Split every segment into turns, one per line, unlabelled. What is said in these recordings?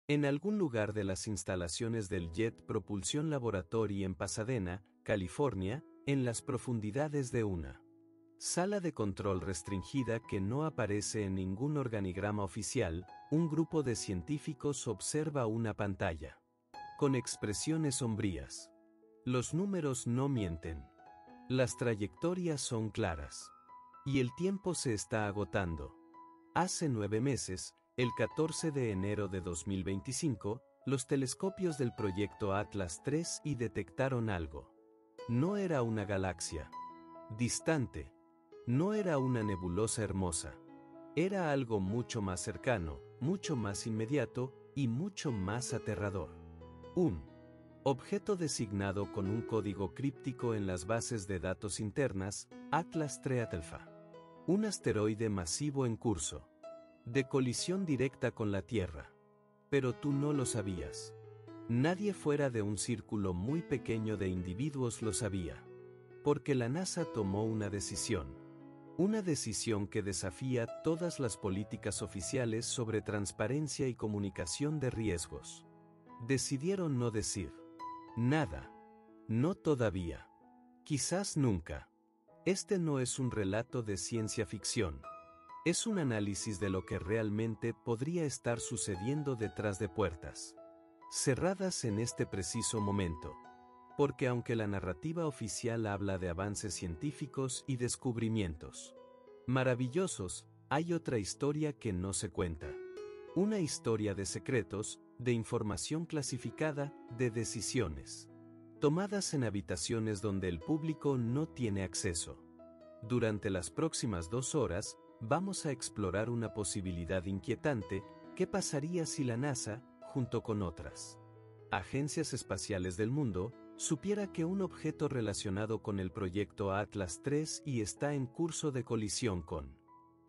En algún lugar de las instalaciones del Jet Propulsion Laboratory en Pasadena, California, en las profundidades de una sala de control restringida que no aparece en ningún organigrama oficial, un grupo de científicos observa una pantalla con expresiones sombrías. Los números no mienten. Las trayectorias son claras. Y el tiempo se está agotando. Hace 9 meses, el 14 de enero de 2025, los telescopios del proyecto Atlas III detectaron algo. No era una galaxia distante. No era una nebulosa hermosa. Era algo mucho más cercano, mucho más inmediato y mucho más aterrador. Un objeto designado con un código críptico en las bases de datos internas, Atlas III Alpha. Un asteroide masivo en curso de colisión directa con la Tierra. Pero tú no lo sabías. Nadie fuera de un círculo muy pequeño de individuos lo sabía. Porque la NASA tomó una decisión. Una decisión que desafía todas las políticas oficiales sobre transparencia y comunicación de riesgos. Decidieron no decir nada. No todavía. Quizás nunca. Este no es un relato de ciencia ficción. Es un análisis de lo que realmente podría estar sucediendo detrás de puertas cerradas en este preciso momento. Porque aunque la narrativa oficial habla de avances científicos y descubrimientos maravillosos, hay otra historia que no se cuenta. Una historia de secretos, de información clasificada, de decisiones tomadas en habitaciones donde el público no tiene acceso. Durante las próximas 2 horas, vamos a explorar una posibilidad inquietante. ¿Qué pasaría si la NASA, junto con otras agencias espaciales del mundo, supiera que un objeto relacionado con el proyecto Atlas III está en curso de colisión con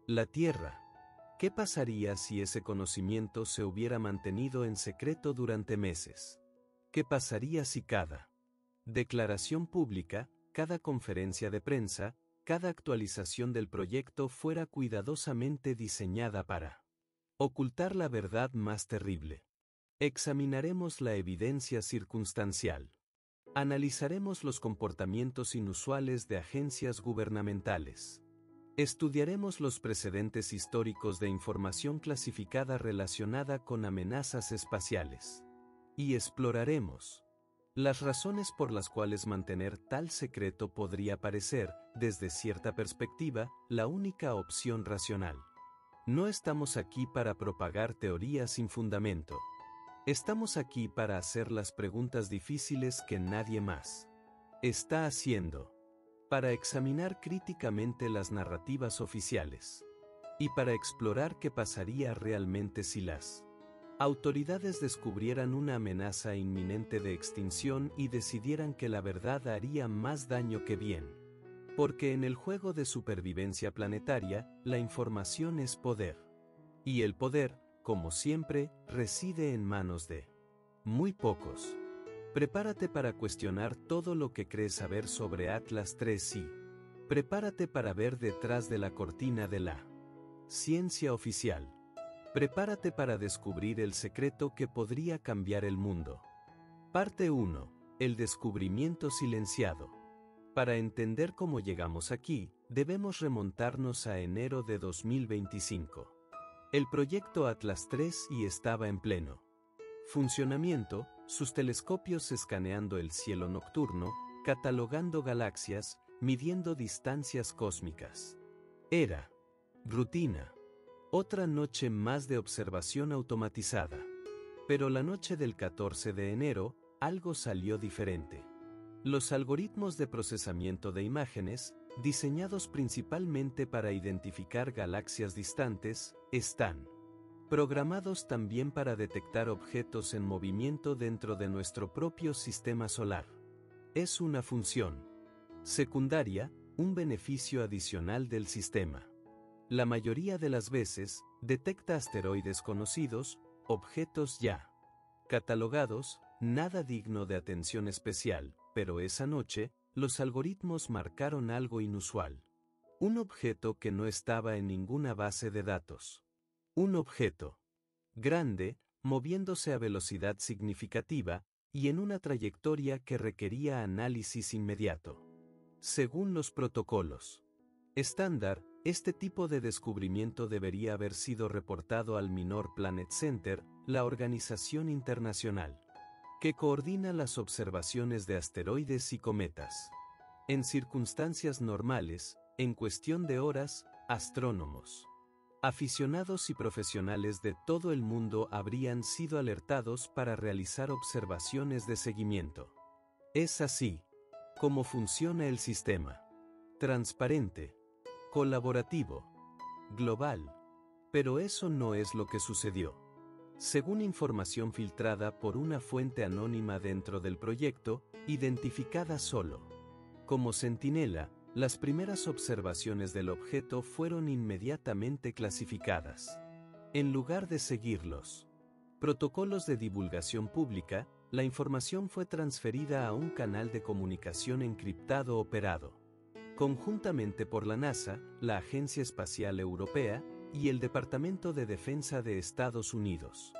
la Tierra? ¿Qué pasaría si ese conocimiento se hubiera mantenido en secreto durante meses? ¿Qué pasaría si cada declaración pública, cada conferencia de prensa, cada actualización del proyecto fuera cuidadosamente diseñada para ocultar la verdad más terrible? Examinaremos la evidencia circunstancial. Analizaremos los comportamientos inusuales de agencias gubernamentales. Estudiaremos los precedentes históricos de información clasificada relacionada con amenazas espaciales. Y exploraremos las razones por las cuales mantener tal secreto podría parecer, desde cierta perspectiva, la única opción racional. No estamos aquí para propagar teorías sin fundamento. Estamos aquí para hacer las preguntas difíciles que nadie más está haciendo. Para examinar críticamente las narrativas oficiales. Y para explorar qué pasaría realmente si las autoridades descubrieran una amenaza inminente de extinción y decidieran que la verdad haría más daño que bien. Porque en el juego de supervivencia planetaria, la información es poder. Y el poder, como siempre, reside en manos de muy pocos. Prepárate para cuestionar todo lo que crees saber sobre Atlas III y prepárate para ver detrás de la cortina de la ciencia oficial. Prepárate para descubrir el secreto que podría cambiar el mundo. Parte 1. El descubrimiento silenciado. Para entender cómo llegamos aquí, debemos remontarnos a enero de 2025. El proyecto Atlas III estaba en pleno funcionamiento, sus telescopios escaneando el cielo nocturno, catalogando galaxias, midiendo distancias cósmicas. Era rutina. Otra noche más de observación automatizada. Pero la noche del 14 de enero, algo salió diferente. Los algoritmos de procesamiento de imágenes, diseñados principalmente para identificar galaxias distantes, están programados también para detectar objetos en movimiento dentro de nuestro propio sistema solar. Es una función secundaria, un beneficio adicional del sistema. La mayoría de las veces, detecta asteroides conocidos, objetos ya catalogados, nada digno de atención especial, pero esa noche, los algoritmos marcaron algo inusual. Un objeto que no estaba en ninguna base de datos. Un objeto grande, moviéndose a velocidad significativa, y en una trayectoria que requería análisis inmediato. Según los protocolos estándar, este tipo de descubrimiento debería haber sido reportado al Minor Planet Center, la organización internacional que coordina las observaciones de asteroides y cometas. En circunstancias normales, en cuestión de horas, astrónomos, aficionados y profesionales de todo el mundo habrían sido alertados para realizar observaciones de seguimiento. Es así como funciona el sistema. Transparente, colaborativo, global. Pero eso no es lo que sucedió. Según información filtrada por una fuente anónima dentro del proyecto, identificada solo como Centinela, las primeras observaciones del objeto fueron inmediatamente clasificadas. En lugar de seguir los protocolos de divulgación pública, la información fue transferida a un canal de comunicación encriptado operado conjuntamente por la NASA, la Agencia Espacial Europea y el Departamento de Defensa de Estados Unidos.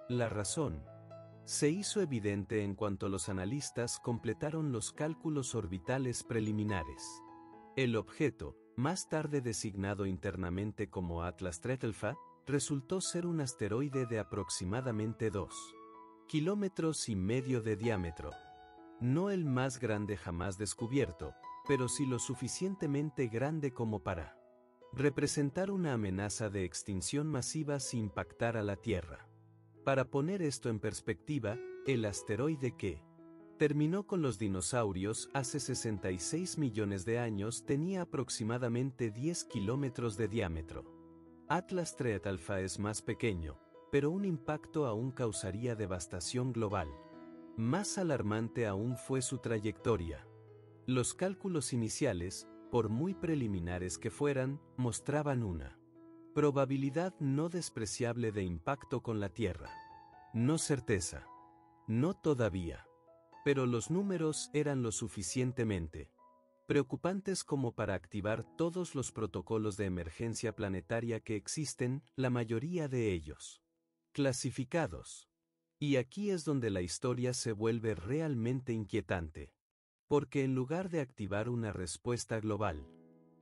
La razón se hizo evidente en cuanto los analistas completaron los cálculos orbitales preliminares. El objeto, más tarde designado internamente como Atlas III Alpha, resultó ser un asteroide de aproximadamente 2,5 kilómetros de diámetro. No el más grande jamás descubierto, pero sí lo suficientemente grande como para representar una amenaza de extinción masiva si impactara la Tierra. Para poner esto en perspectiva, el asteroide que terminó con los dinosaurios hace 66 millones de años tenía aproximadamente 10 kilómetros de diámetro. Atlas III Alpha es más pequeño, pero un impacto aún causaría devastación global. Más alarmante aún fue su trayectoria. Los cálculos iniciales, por muy preliminares que fueran, mostraban una probabilidad no despreciable de impacto con la Tierra. No certeza. No todavía. Pero los números eran lo suficientemente preocupantes como para activar todos los protocolos de emergencia planetaria que existen, la mayoría de ellos clasificados. Y aquí es donde la historia se vuelve realmente inquietante. Porque en lugar de activar una respuesta global,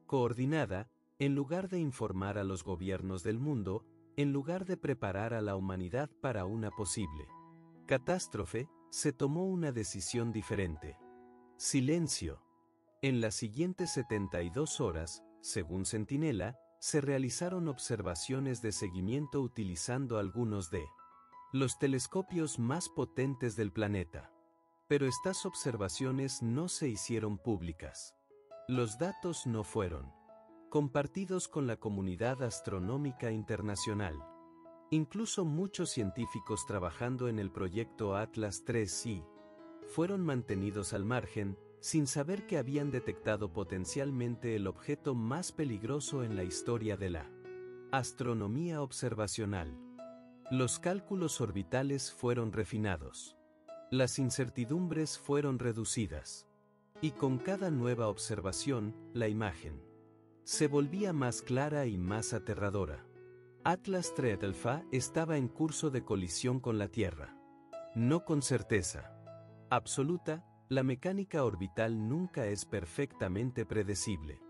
coordinada, en lugar de informar a los gobiernos del mundo, en lugar de preparar a la humanidad para una posible catástrofe, se tomó una decisión diferente. Silencio. En las siguientes 72 horas, según Centinela, se realizaron observaciones de seguimiento utilizando algunos de los telescopios más potentes del planeta. Pero estas observaciones no se hicieron públicas. Los datos no fueron compartidos con la comunidad astronómica internacional. Incluso muchos científicos trabajando en el proyecto Atlas III fueron mantenidos al margen, sin saber que habían detectado potencialmente el objeto más peligroso en la historia de la astronomía observacional. Los cálculos orbitales fueron refinados. Las incertidumbres fueron reducidas. Y con cada nueva observación, la imagen se volvía más clara y más aterradora. Atlas III Alpha estaba en curso de colisión con la Tierra. No con certeza absoluta, la mecánica orbital nunca es perfectamente predecible.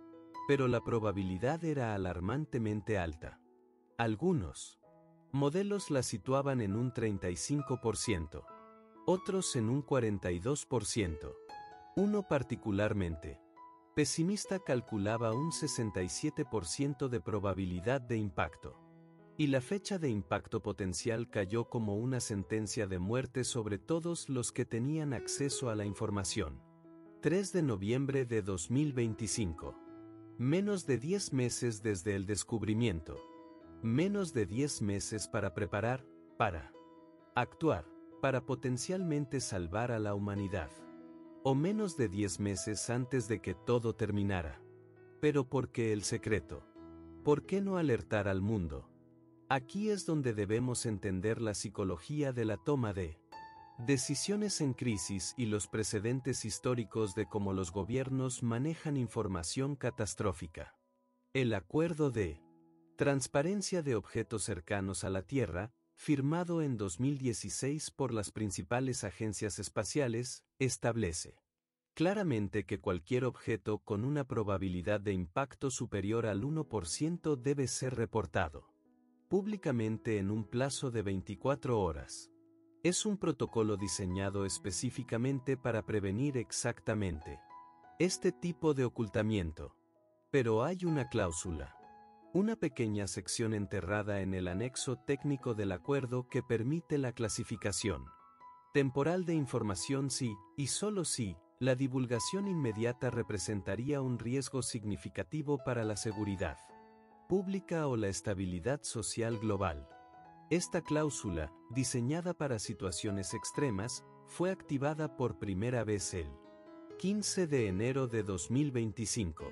Pero la probabilidad era alarmantemente alta. Algunos modelos la situaban en un 35%. Otros en un 42%. Uno particularmente pesimista calculaba un 67% de probabilidad de impacto. Y la fecha de impacto potencial cayó como una sentencia de muerte sobre todos los que tenían acceso a la información. 3 de noviembre de 2025. Menos de 10 meses desde el descubrimiento. Menos de 10 meses para preparar, para actuar, para potencialmente salvar a la humanidad. O menos de 10 meses antes de que todo terminara. Pero ¿por qué el secreto? ¿Por qué no alertar al mundo? Aquí es donde debemos entender la psicología de la toma de decisiones en crisis y los precedentes históricos de cómo los gobiernos manejan información catastrófica. El acuerdo de transparencia de objetos cercanos a la Tierra firmado en 2016 por las principales agencias espaciales, establece claramente que cualquier objeto con una probabilidad de impacto superior al 1% debe ser reportado públicamente en un plazo de 24 horas. Es un protocolo diseñado específicamente para prevenir exactamente este tipo de ocultamiento. Pero hay una cláusula. Una pequeña sección enterrada en el anexo técnico del acuerdo que permite la clasificación temporal de información si, y solo si, la divulgación inmediata representaría un riesgo significativo para la seguridad pública o la estabilidad social global. Esta cláusula, diseñada para situaciones extremas, fue activada por primera vez el 15 de enero de 2025.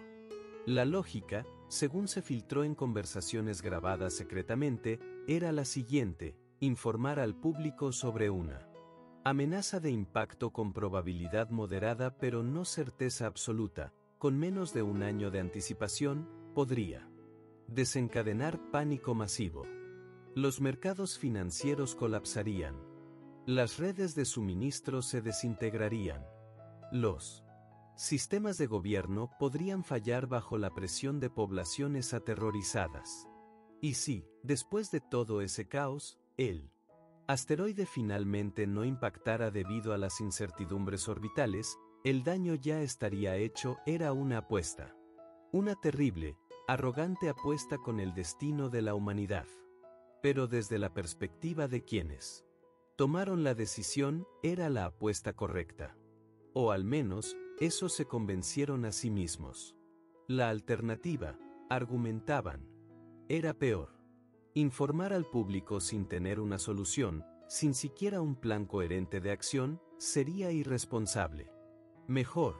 La lógica, según se filtró en conversaciones grabadas secretamente, era la siguiente: informar al público sobre una amenaza de impacto con probabilidad moderada pero no certeza absoluta, con menos de un año de anticipación, podría desencadenar pánico masivo. Los mercados financieros colapsarían. Las redes de suministro se desintegrarían. Los sistemas de gobierno podrían fallar bajo la presión de poblaciones aterrorizadas. Y si, después de todo ese caos, el asteroide finalmente no impactara debido a las incertidumbres orbitales, el daño ya estaría hecho. Era una apuesta. Una terrible, arrogante apuesta con el destino de la humanidad. Pero desde la perspectiva de quienes tomaron la decisión, era la apuesta correcta. O al menos, eso se convencieron a sí mismos. La alternativa, argumentaban, era peor. Informar al público sin tener una solución, sin siquiera un plan coherente de acción, sería irresponsable. Mejor,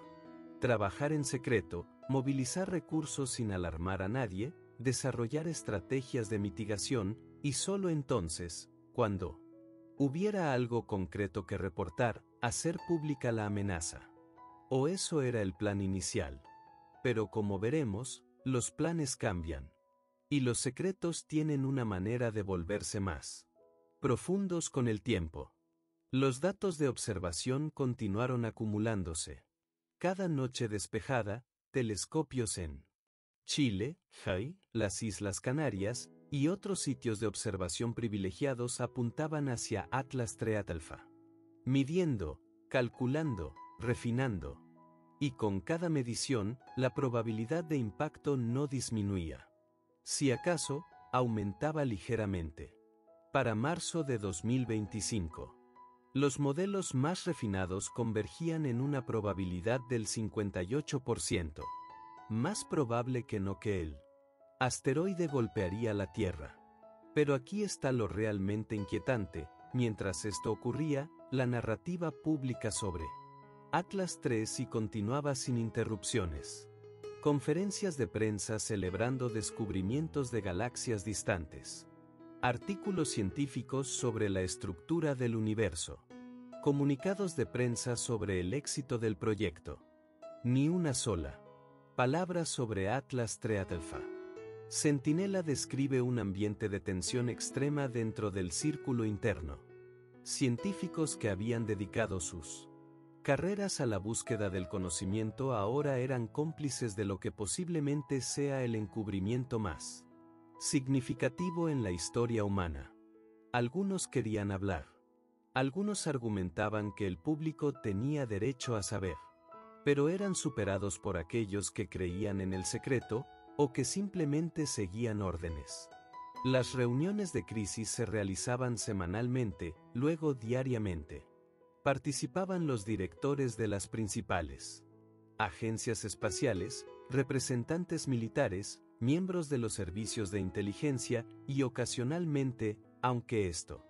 trabajar en secreto, movilizar recursos sin alarmar a nadie, desarrollar estrategias de mitigación, y solo entonces, cuando hubiera algo concreto que reportar, hacer pública la amenaza. O eso era el plan inicial. Pero como veremos, los planes cambian. Y los secretos tienen una manera de volverse más profundos con el tiempo. Los datos de observación continuaron acumulándose. Cada noche despejada, telescopios en Chile, Hawaii, las Islas Canarias y otros sitios de observación privilegiados apuntaban hacia Atlas III Alpha. Midiendo, calculando, refinando. Y con cada medición, la probabilidad de impacto no disminuía. Si acaso, aumentaba ligeramente. Para marzo de 2025, los modelos más refinados convergían en una probabilidad del 58%. Más probable que no que el asteroide golpearía la Tierra. Pero aquí está lo realmente inquietante: mientras esto ocurría, la narrativa pública sobre Atlas III continuaba sin interrupciones. Conferencias de prensa celebrando descubrimientos de galaxias distantes. Artículos científicos sobre la estructura del universo. Comunicados de prensa sobre el éxito del proyecto. Ni una sola palabra sobre Atlas III Alpha. Centinela describe un ambiente de tensión extrema dentro del círculo interno. Científicos que habían dedicado sus carreras a la búsqueda del conocimiento ahora eran cómplices de lo que posiblemente sea el encubrimiento más significativo en la historia humana. Algunos querían hablar. Algunos argumentaban que el público tenía derecho a saber. Pero eran superados por aquellos que creían en el secreto, o que simplemente seguían órdenes. Las reuniones de crisis se realizaban semanalmente, luego diariamente. Participaban los directores de las principales agencias espaciales, representantes militares, miembros de los servicios de inteligencia y ocasionalmente, aunque esto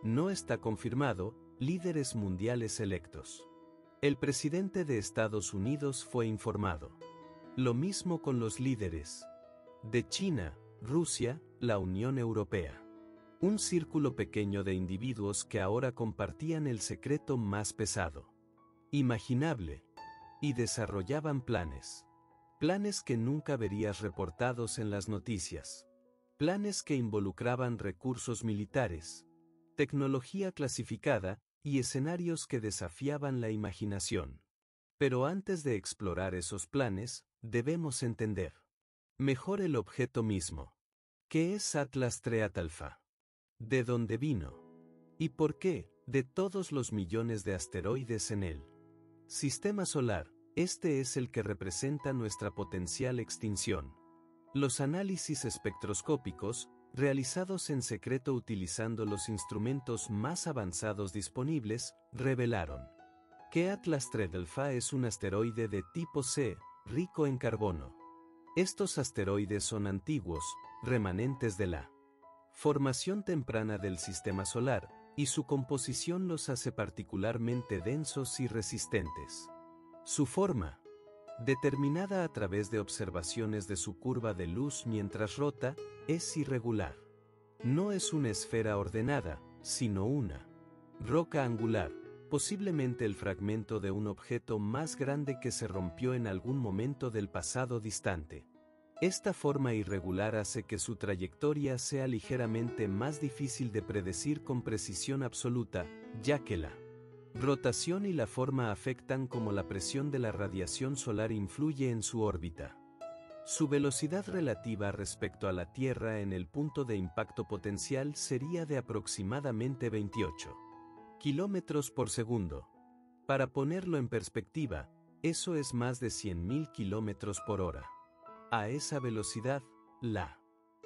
no está confirmado, líderes mundiales electos. El presidente de Estados Unidos fue informado. Lo mismo con los líderes de China, Rusia, la Unión Europea. Un círculo pequeño de individuos que ahora compartían el secreto más pesado imaginable, y desarrollaban planes. Planes que nunca verías reportados en las noticias. Planes que involucraban recursos militares, tecnología clasificada y escenarios que desafiaban la imaginación. Pero antes de explorar esos planes, debemos entender mejor el objeto mismo. ¿Qué es Atlas Treatalfa? ¿De dónde vino? ¿Y por qué, de todos los millones de asteroides en el sistema solar, este es el que representa nuestra potencial extinción? Los análisis espectroscópicos, realizados en secreto utilizando los instrumentos más avanzados disponibles, revelaron que Atlas Treatalfa es un asteroide de tipo C, rico en carbono. Estos asteroides son antiguos, remanentes de la formación temprana del sistema solar, y su composición los hace particularmente densos y resistentes. Su forma, determinada a través de observaciones de su curva de luz mientras rota, es irregular. No es una esfera ordenada, sino una roca angular, posiblemente el fragmento de un objeto más grande que se rompió en algún momento del pasado distante. Esta forma irregular hace que su trayectoria sea ligeramente más difícil de predecir con precisión absoluta, ya que la rotación y la forma afectan cómo la presión de la radiación solar influye en su órbita. Su velocidad relativa respecto a la Tierra en el punto de impacto potencial sería de aproximadamente 28 kilómetros por segundo. Para ponerlo en perspectiva, eso es más de 100.000 kilómetros por hora. A esa velocidad, la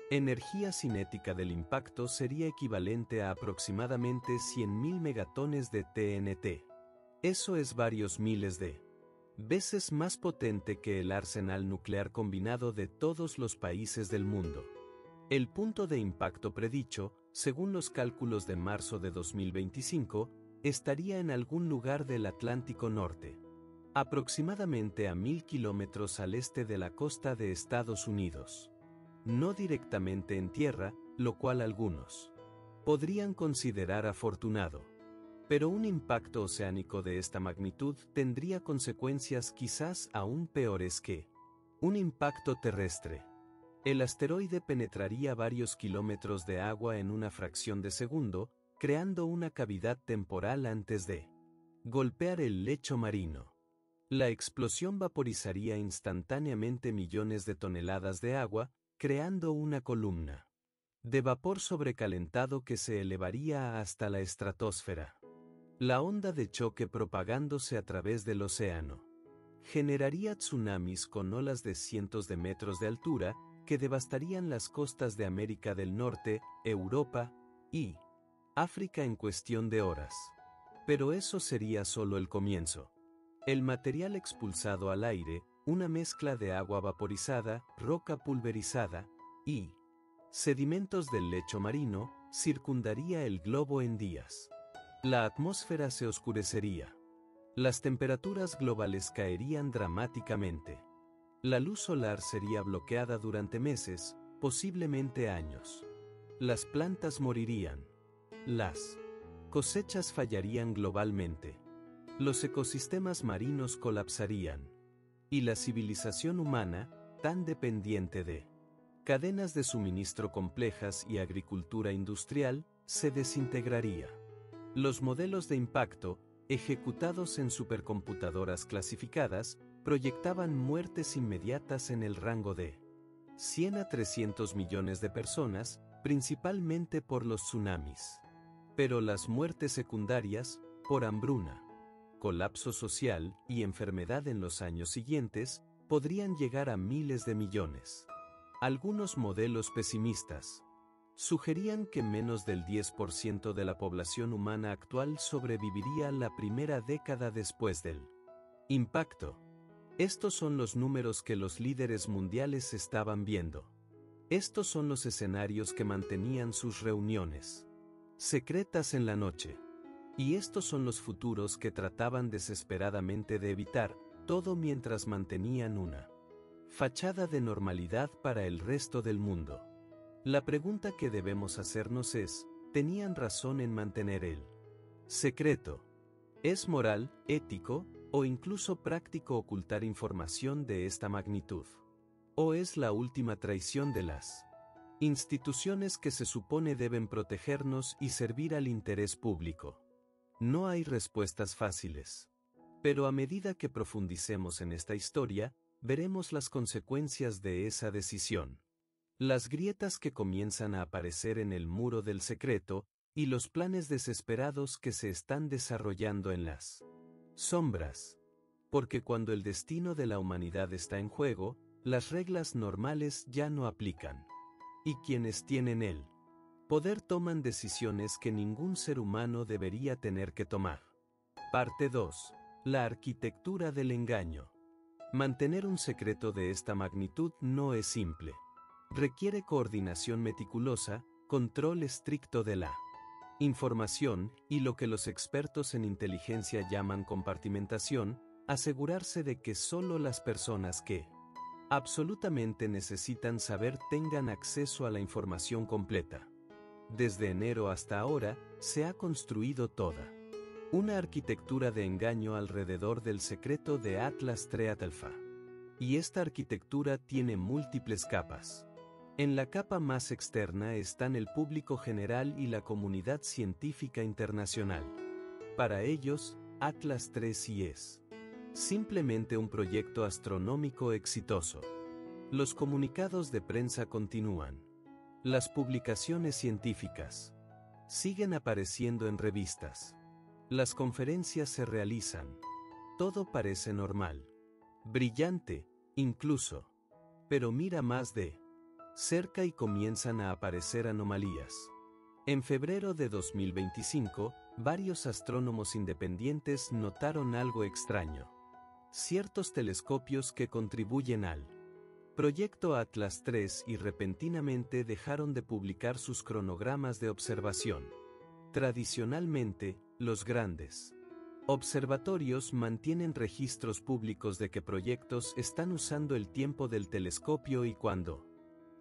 energía cinética del impacto sería equivalente a aproximadamente 100.000 megatones de TNT. Eso es varios miles de veces más potente que el arsenal nuclear combinado de todos los países del mundo. El punto de impacto predicho, según los cálculos de marzo de 2025, estaría en algún lugar del Atlántico Norte, aproximadamente a 1.000 kilómetros al este de la costa de Estados Unidos. No directamente en tierra, lo cual algunos podrían considerar afortunado. Pero un impacto oceánico de esta magnitud tendría consecuencias quizás aún peores que un impacto terrestre. El asteroide penetraría varios kilómetros de agua en una fracción de segundo, creando una cavidad temporal antes de golpear el lecho marino. La explosión vaporizaría instantáneamente millones de toneladas de agua, creando una columna de vapor sobrecalentado que se elevaría hasta la estratosfera. La onda de choque propagándose a través del océano generaría tsunamis con olas de cientos de metros de altura que devastarían las costas de América del Norte, Europa y África en cuestión de horas. Pero eso sería solo el comienzo. El material expulsado al aire, una mezcla de agua vaporizada, roca pulverizada y sedimentos del lecho marino, circundaría el globo en días. La atmósfera se oscurecería. Las temperaturas globales caerían dramáticamente. La luz solar sería bloqueada durante meses, posiblemente años. Las plantas morirían. Las cosechas fallarían globalmente. Los ecosistemas marinos colapsarían. Y la civilización humana, tan dependiente de cadenas de suministro complejas y agricultura industrial, se desintegraría. Los modelos de impacto, ejecutados en supercomputadoras clasificadas, proyectaban muertes inmediatas en el rango de 100 a 300 millones de personas, principalmente por los tsunamis. Pero las muertes secundarias, por hambruna, colapso social y enfermedad en los años siguientes, podrían llegar a miles de millones. Algunos modelos pesimistas sugerían que menos del 10% de la población humana actual sobreviviría la primera década después del impacto. Estos son los números que los líderes mundiales estaban viendo. Estos son los escenarios que mantenían sus reuniones secretas en la noche. Y estos son los futuros que trataban desesperadamente de evitar, todo mientras mantenían una fachada de normalidad para el resto del mundo. La pregunta que debemos hacernos es, ¿tenían razón en mantener el secreto? ¿Es moral, ético, o incluso práctico ocultar información de esta magnitud? ¿O es la última traición de las Instituciones que se supone deben protegernos y servir al interés público. No hay respuestas fáciles. Pero a medida que profundicemos en esta historia, veremos las consecuencias de esa decisión. Las grietas que comienzan a aparecer en el muro del secreto, y los planes desesperados que se están desarrollando en las sombras. Porque cuando el destino de la humanidad está en juego, las reglas normales ya no aplican. Y quienes tienen el poder toman decisiones que ningún ser humano debería tener que tomar. Parte 2. La arquitectura del engaño. Mantener un secreto de esta magnitud no es simple. Requiere coordinación meticulosa, control estricto de la información y lo que los expertos en inteligencia llaman compartimentación, asegurarse de que solo las personas que absolutamente necesitan saber tengan acceso a la información completa. Desde enero hasta ahora, se ha construido toda una arquitectura de engaño alrededor del secreto de Atlas III Alpha. Y esta arquitectura tiene múltiples capas. En la capa más externa están el público general y la comunidad científica internacional. Para ellos, Atlas III sí es simplemente un proyecto astronómico exitoso. Los comunicados de prensa continúan. Las publicaciones científicas siguen apareciendo en revistas. Las conferencias se realizan. Todo parece normal. Brillante, incluso. Pero mira más de cerca y comienzan a aparecer anomalías. En febrero de 2025, varios astrónomos independientes notaron algo extraño. Ciertos telescopios que contribuyen al Proyecto Atlas III y repentinamente dejaron de publicar sus cronogramas de observación. Tradicionalmente, los grandes observatorios mantienen registros públicos de qué proyectos están usando el tiempo del telescopio y cuándo.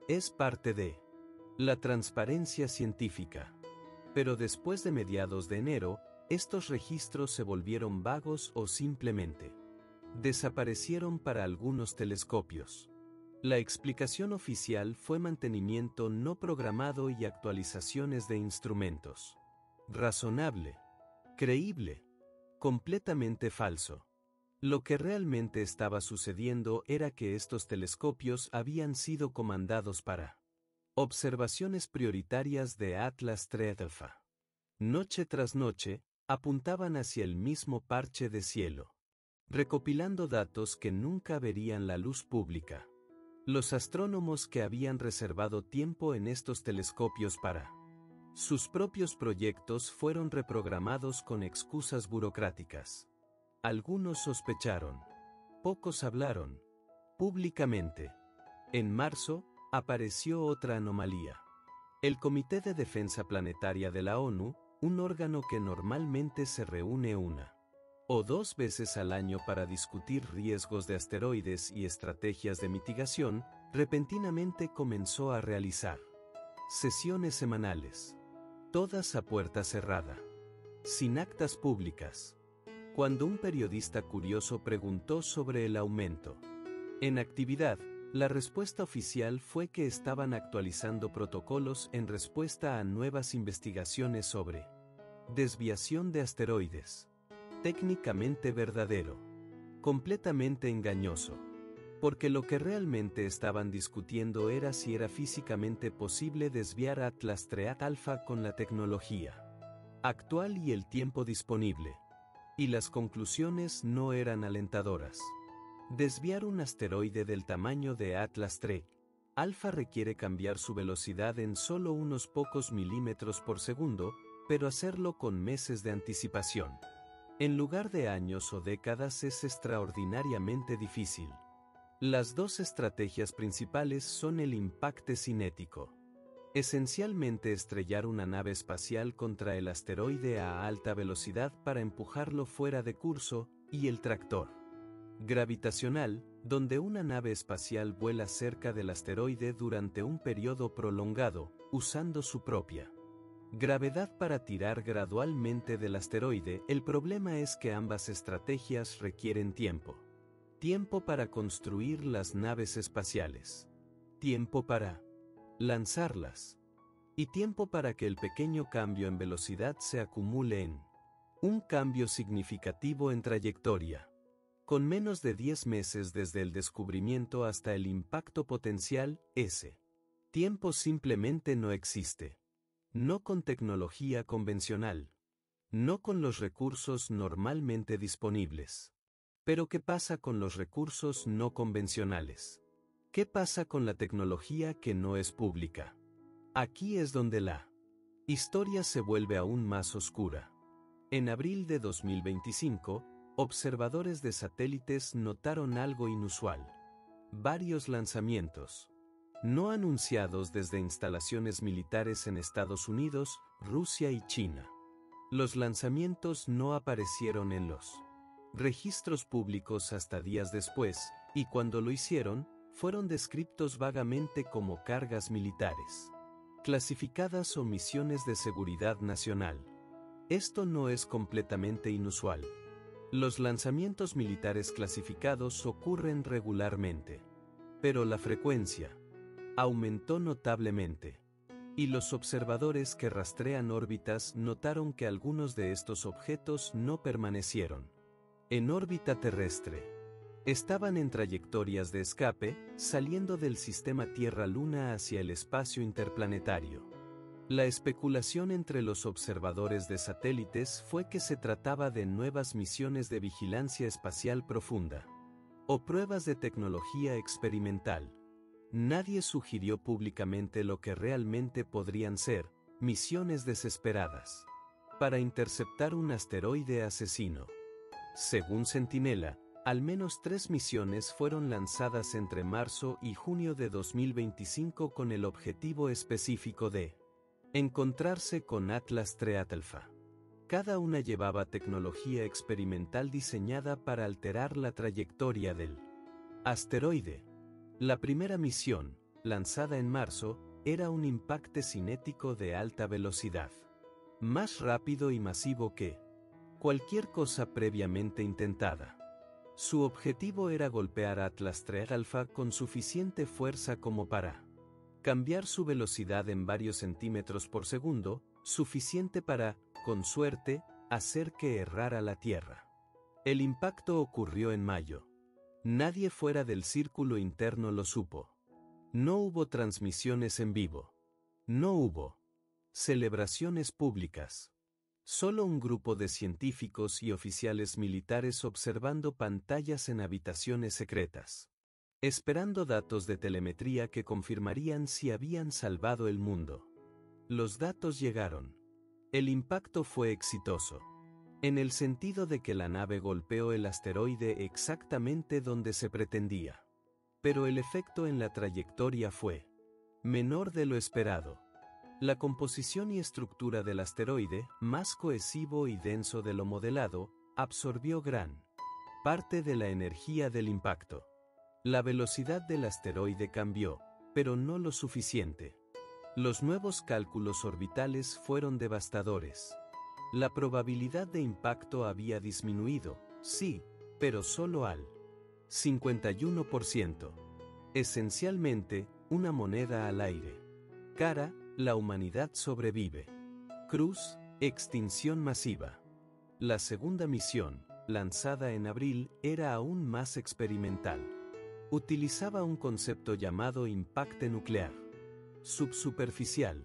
Es parte de la transparencia científica. Pero después de mediados de enero, estos registros se volvieron vagos o simplemente desaparecieron para algunos telescopios. La explicación oficial fue mantenimiento no programado y actualizaciones de instrumentos. Razonable, creíble, completamente falso. Lo que realmente estaba sucediendo era que estos telescopios habían sido comandados para observaciones prioritarias de Atlas III Alpha. Noche tras noche, apuntaban hacia el mismo parche de cielo, recopilando datos que nunca verían la luz pública. Los astrónomos que habían reservado tiempo en estos telescopios para sus propios proyectos fueron reprogramados con excusas burocráticas. Algunos sospecharon. Pocos hablaron públicamente. En marzo, apareció otra anomalía. El Comité de Defensa Planetaria de la ONU, un órgano que normalmente se reúne una o dos veces al año para discutir riesgos de asteroides y estrategias de mitigación, repentinamente comenzó a realizar sesiones semanales, todas a puerta cerrada, sin actas públicas. Cuando un periodista curioso preguntó sobre el aumento en actividad, la respuesta oficial fue que estaban actualizando protocolos en respuesta a nuevas investigaciones sobre desviación de asteroides. Técnicamente verdadero, completamente engañoso. Porque lo que realmente estaban discutiendo era si era físicamente posible desviar Atlas III Alpha con la tecnología actual y el tiempo disponible. Y las conclusiones no eran alentadoras. Desviar un asteroide del tamaño de Atlas III Alpha requiere cambiar su velocidad en solo unos pocos milímetros por segundo, pero hacerlo con meses de anticipación. En lugar de años o décadas es extraordinariamente difícil. Las dos estrategias principales son el impacto cinético. Esencialmente estrellar una nave espacial contra el asteroide a alta velocidad para empujarlo fuera de curso, y el tractor gravitacional, donde una nave espacial vuela cerca del asteroide durante un periodo prolongado, usando su propia gravedad para tirar gradualmente del asteroide. El problema es que ambas estrategias requieren tiempo. Tiempo para construir las naves espaciales. Tiempo para lanzarlas. Y tiempo para que el pequeño cambio en velocidad se acumule en un cambio significativo en trayectoria. Con menos de 10 meses desde el descubrimiento hasta el impacto potencial, ese tiempo simplemente no existe. No con tecnología convencional. No con los recursos normalmente disponibles. Pero ¿qué pasa con los recursos no convencionales? ¿Qué pasa con la tecnología que no es pública? Aquí es donde la historia se vuelve aún más oscura. En abril de 2025, observadores de satélites notaron algo inusual. Varios lanzamientos, no anunciados desde instalaciones militares en Estados Unidos, Rusia y China. Los lanzamientos no aparecieron en los registros públicos hasta días después, y cuando lo hicieron, fueron descritos vagamente como cargas militares, clasificadas o misiones de seguridad nacional. Esto no es completamente inusual. Los lanzamientos militares clasificados ocurren regularmente, pero la frecuencia aumentó notablemente. Y los observadores que rastrean órbitas notaron que algunos de estos objetos no permanecieron en órbita terrestre. Estaban en trayectorias de escape, saliendo del sistema Tierra-Luna hacia el espacio interplanetario. La especulación entre los observadores de satélites fue que se trataba de nuevas misiones de vigilancia espacial profunda o pruebas de tecnología experimental. Nadie sugirió públicamente lo que realmente podrían ser misiones desesperadas para interceptar un asteroide asesino. Según Centinela, al menos 3 misiones fueron lanzadas entre marzo y junio de 2025 con el objetivo específico de encontrarse con Atlas III Alpha. Cada una llevaba tecnología experimental diseñada para alterar la trayectoria del asteroide. La primera misión, lanzada en marzo, era un impacto cinético de alta velocidad, más rápido y masivo que cualquier cosa previamente intentada. Su objetivo era golpear a Atlas III Alpha con suficiente fuerza como para cambiar su velocidad en varios centímetros por segundo, suficiente para, con suerte, hacer que errara la Tierra. El impacto ocurrió en mayo. Nadie fuera del círculo interno lo supo. No hubo transmisiones en vivo. No hubo celebraciones públicas. Solo un grupo de científicos y oficiales militares observando pantallas en habitaciones secretas, esperando datos de telemetría que confirmarían si habían salvado el mundo. Los datos llegaron. El impacto fue exitoso, en el sentido de que la nave golpeó el asteroide exactamente donde se pretendía. Pero el efecto en la trayectoria fue menor de lo esperado. La composición y estructura del asteroide, más cohesivo y denso de lo modelado, absorbió gran parte de la energía del impacto. La velocidad del asteroide cambió, pero no lo suficiente. Los nuevos cálculos orbitales fueron devastadores. La probabilidad de impacto había disminuido, sí, pero solo al 51%. Esencialmente, una moneda al aire. Cara, la humanidad sobrevive. Cruz, extinción masiva. La segunda misión, lanzada en abril, era aún más experimental. Utilizaba un concepto llamado impacto nuclear subsuperficial.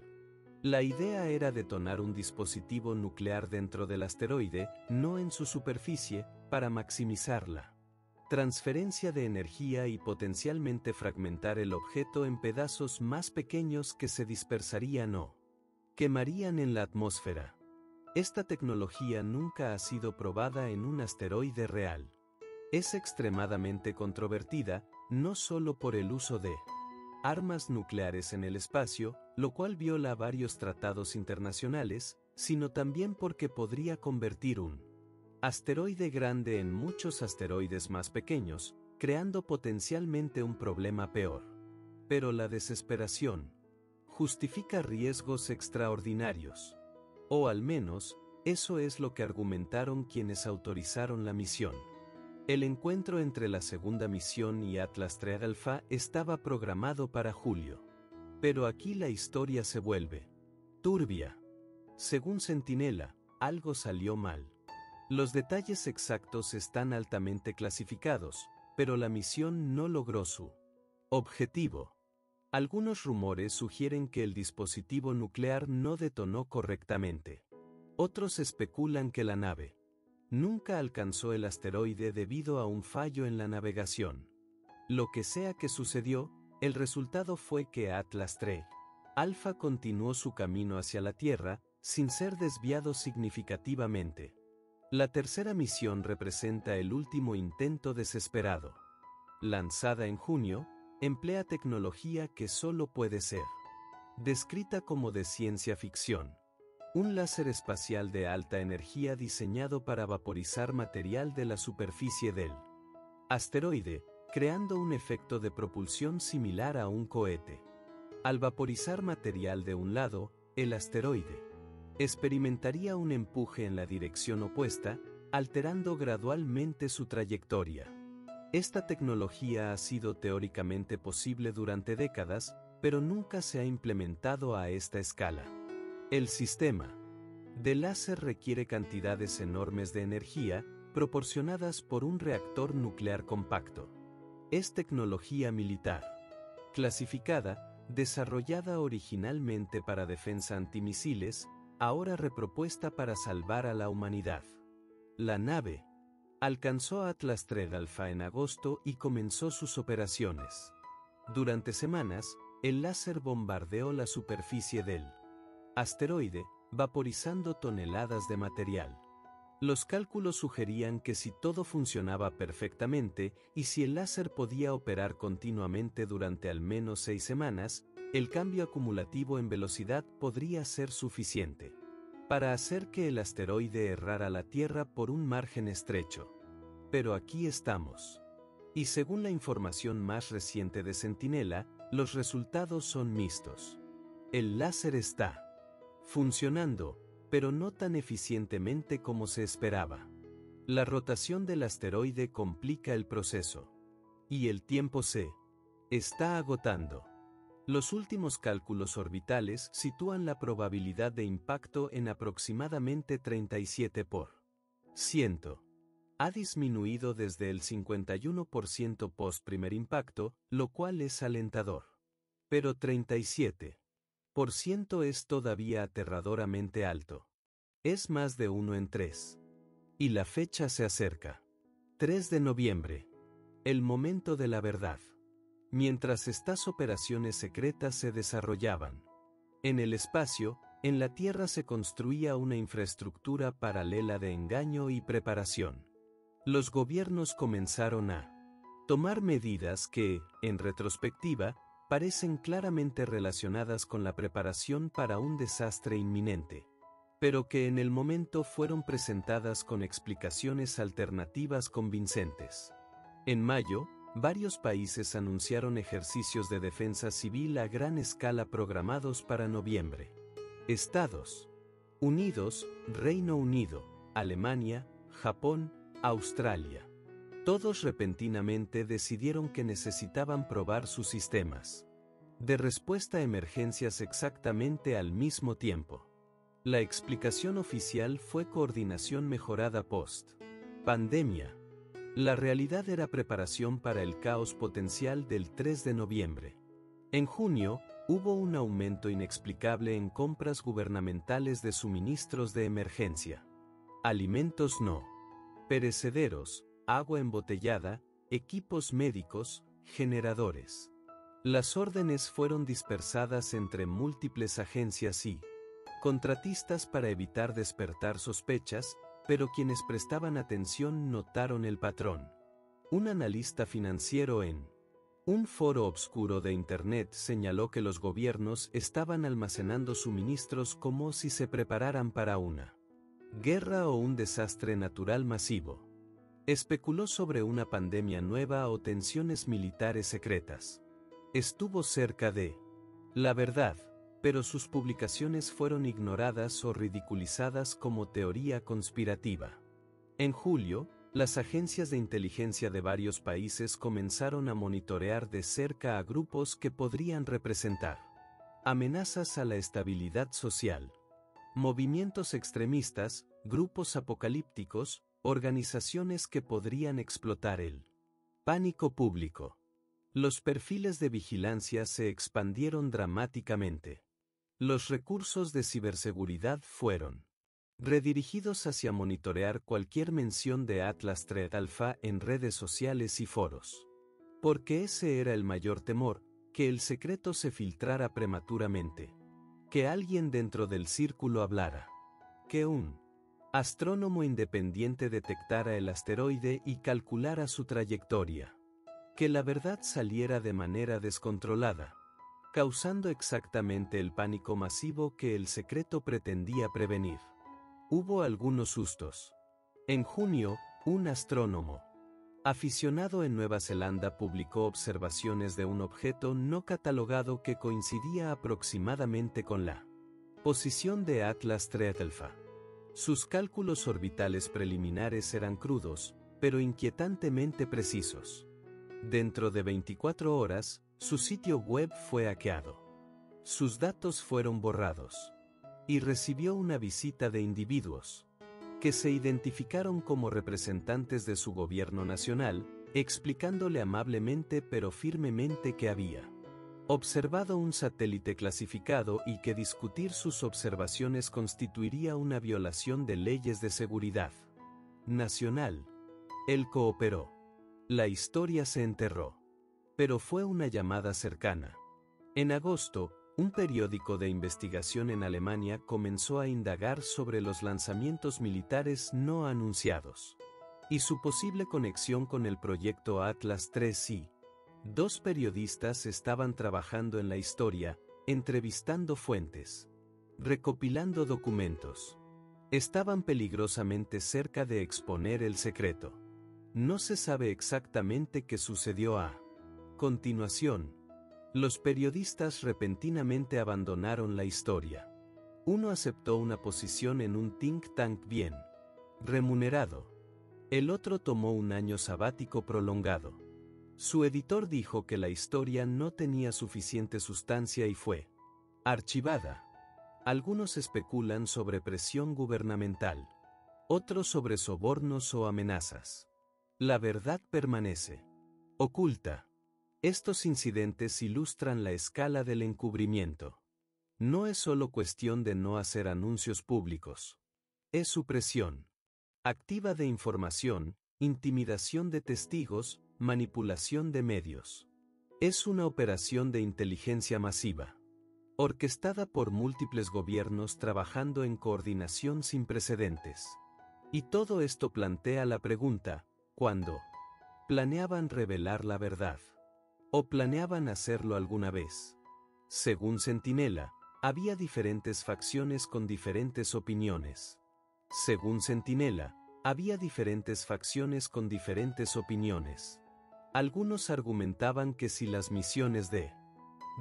La idea era detonar un dispositivo nuclear dentro del asteroide, no en su superficie, para maximizar la transferencia de energía y potencialmente fragmentar el objeto en pedazos más pequeños que se dispersarían o quemarían en la atmósfera. Esta tecnología nunca ha sido probada en un asteroide real. Es extremadamente controvertida, no solo por el uso de armas nucleares en el espacio, lo cual viola varios tratados internacionales, sino también porque podría convertir un asteroide grande en muchos asteroides más pequeños, creando potencialmente un problema peor. Pero la desesperación justifica riesgos extraordinarios. O al menos, eso es lo que argumentaron quienes autorizaron la misión. El encuentro entre la segunda misión y Atlas III Alpha estaba programado para julio. Pero aquí la historia se vuelve turbia. Según Centinela, algo salió mal. Los detalles exactos están altamente clasificados, pero la misión no logró su objetivo. Algunos rumores sugieren que el dispositivo nuclear no detonó correctamente. Otros especulan que la nave nunca alcanzó el asteroide debido a un fallo en la navegación. Lo que sea que sucedió, el resultado fue que Atlas III Alpha continuó su camino hacia la Tierra, sin ser desviado significativamente. La tercera misión representa el último intento desesperado. Lanzada en junio, emplea tecnología que solo puede ser descrita como de ciencia ficción. Un láser espacial de alta energía diseñado para vaporizar material de la superficie del asteroide, creando un efecto de propulsión similar a un cohete. Al vaporizar material de un lado, el asteroide experimentaría un empuje en la dirección opuesta, alterando gradualmente su trayectoria. Esta tecnología ha sido teóricamente posible durante décadas, pero nunca se ha implementado a esta escala. El sistema de láser requiere cantidades enormes de energía, proporcionadas por un reactor nuclear compacto. Es tecnología militar, clasificada, desarrollada originalmente para defensa antimisiles, ahora repropuesta para salvar a la humanidad. La nave alcanzó Atlas III Alpha en agosto y comenzó sus operaciones. Durante semanas, el láser bombardeó la superficie del asteroide, vaporizando toneladas de material. Los cálculos sugerían que si todo funcionaba perfectamente y si el láser podía operar continuamente durante al menos 6 semanas, el cambio acumulativo en velocidad podría ser suficiente para hacer que el asteroide errara la Tierra por un margen estrecho. Pero aquí estamos. Y según la información más reciente de Centinela, los resultados son mixtos. El láser está funcionando, pero no tan eficientemente como se esperaba. La rotación del asteroide complica el proceso. Y el tiempo se está agotando. Los últimos cálculos orbitales sitúan la probabilidad de impacto en aproximadamente 37%. Ha disminuido desde el 51% post-primer impacto, lo cual es alentador. Pero 37% es todavía aterradoramente alto. Es más de 1 en 3. Y la fecha se acerca. 3 de noviembre. El momento de la verdad. Mientras estas operaciones secretas se desarrollaban en el espacio, en la Tierra se construía una infraestructura paralela de engaño y preparación. Los gobiernos comenzaron a tomar medidas que, en retrospectiva, parecen claramente relacionadas con la preparación para un desastre inminente, pero que en el momento fueron presentadas con explicaciones alternativas convincentes. En mayo, varios países anunciaron ejercicios de defensa civil a gran escala programados para noviembre. Estados Unidos, Reino Unido, Alemania, Japón, Australia. Todos repentinamente decidieron que necesitaban probar sus sistemas de respuesta a emergencias exactamente al mismo tiempo. La explicación oficial fue coordinación mejorada post-pandemia. La realidad era preparación para el caos potencial del 3 de noviembre. En junio, hubo un aumento inexplicable en compras gubernamentales de suministros de emergencia. Alimentos no perecederos, agua embotellada, equipos médicos, generadores. Las órdenes fueron dispersadas entre múltiples agencias y contratistas para evitar despertar sospechas, pero quienes prestaban atención notaron el patrón. Un analista financiero en un foro obscuro de Internet señaló que los gobiernos estaban almacenando suministros como si se prepararan para una guerra o un desastre natural masivo. Especuló sobre una pandemia nueva o tensiones militares secretas. Estuvo cerca de la verdad, pero sus publicaciones fueron ignoradas o ridiculizadas como teoría conspirativa. En julio, las agencias de inteligencia de varios países comenzaron a monitorear de cerca a grupos que podrían representar Amenazas a la estabilidad social. Movimientos extremistas, grupos apocalípticos, organizaciones que podrían explotar el pánico público. Los perfiles de vigilancia se expandieron dramáticamente. Los recursos de ciberseguridad fueron redirigidos hacia monitorear cualquier mención de Atlas Threat Alpha en redes sociales y foros. Porque ese era el mayor temor, que el secreto se filtrara prematuramente. Que alguien dentro del círculo hablara. Que un astrónomo independiente detectara el asteroide y calculara su trayectoria. Que la verdad saliera de manera descontrolada, causando exactamente el pánico masivo que el secreto pretendía prevenir. Hubo algunos sustos. En junio, un astrónomo aficionado en Nueva Zelanda publicó observaciones de un objeto no catalogado que coincidía aproximadamente con la posición de Atlas Threat Alpha. Sus cálculos orbitales preliminares eran crudos, pero inquietantemente precisos. Dentro de 24 horas, su sitio web fue hackeado. Sus datos fueron borrados. Y recibió una visita de individuos que se identificaron como representantes de su gobierno nacional, explicándole amablemente pero firmemente que había observado un satélite clasificado y que discutir sus observaciones constituiría una violación de leyes de seguridad nacional. Él cooperó. La historia se enterró. Pero fue una llamada cercana. En agosto, un periódico de investigación en Alemania comenzó a indagar sobre los lanzamientos militares no anunciados y su posible conexión con el proyecto Atlas 3i. Dos periodistas estaban trabajando en la historia, entrevistando fuentes, recopilando documentos. Estaban peligrosamente cerca de exponer el secreto. No se sabe exactamente qué sucedió a continuación. Los periodistas repentinamente abandonaron la historia. Uno aceptó una posición en un think tank bien remunerado. El otro tomó un año sabático prolongado. Su editor dijo que la historia no tenía suficiente sustancia y fue archivada. Algunos especulan sobre presión gubernamental, otros sobre sobornos o amenazas. La verdad permanece oculta. Estos incidentes ilustran la escala del encubrimiento. No es solo cuestión de no hacer anuncios públicos. Es supresión activa de información, intimidación de testigos, manipulación de medios. Es una operación de inteligencia masiva, orquestada por múltiples gobiernos trabajando en coordinación sin precedentes. Y todo esto plantea la pregunta, ¿cuándo planeaban revelar la verdad? ¿O planeaban hacerlo alguna vez? Según Centinela, había diferentes facciones con diferentes opiniones. Según Centinela, había diferentes facciones con diferentes opiniones. Algunos argumentaban que si las misiones de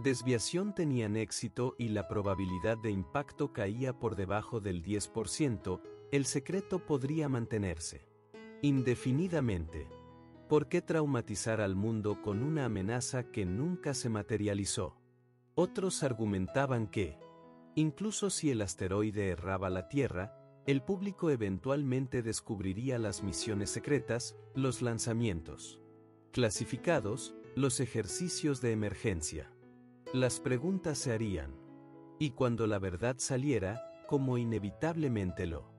desviación tenían éxito y la probabilidad de impacto caía por debajo del 10%, el secreto podría mantenerse indefinidamente. ¿Por qué traumatizar al mundo con una amenaza que nunca se materializó? Otros argumentaban que, incluso si el asteroide erraba la Tierra, el público eventualmente descubriría las misiones secretas, los lanzamientos clasificados, los ejercicios de emergencia. Las preguntas se harían. Y cuando la verdad saliera, como inevitablemente lo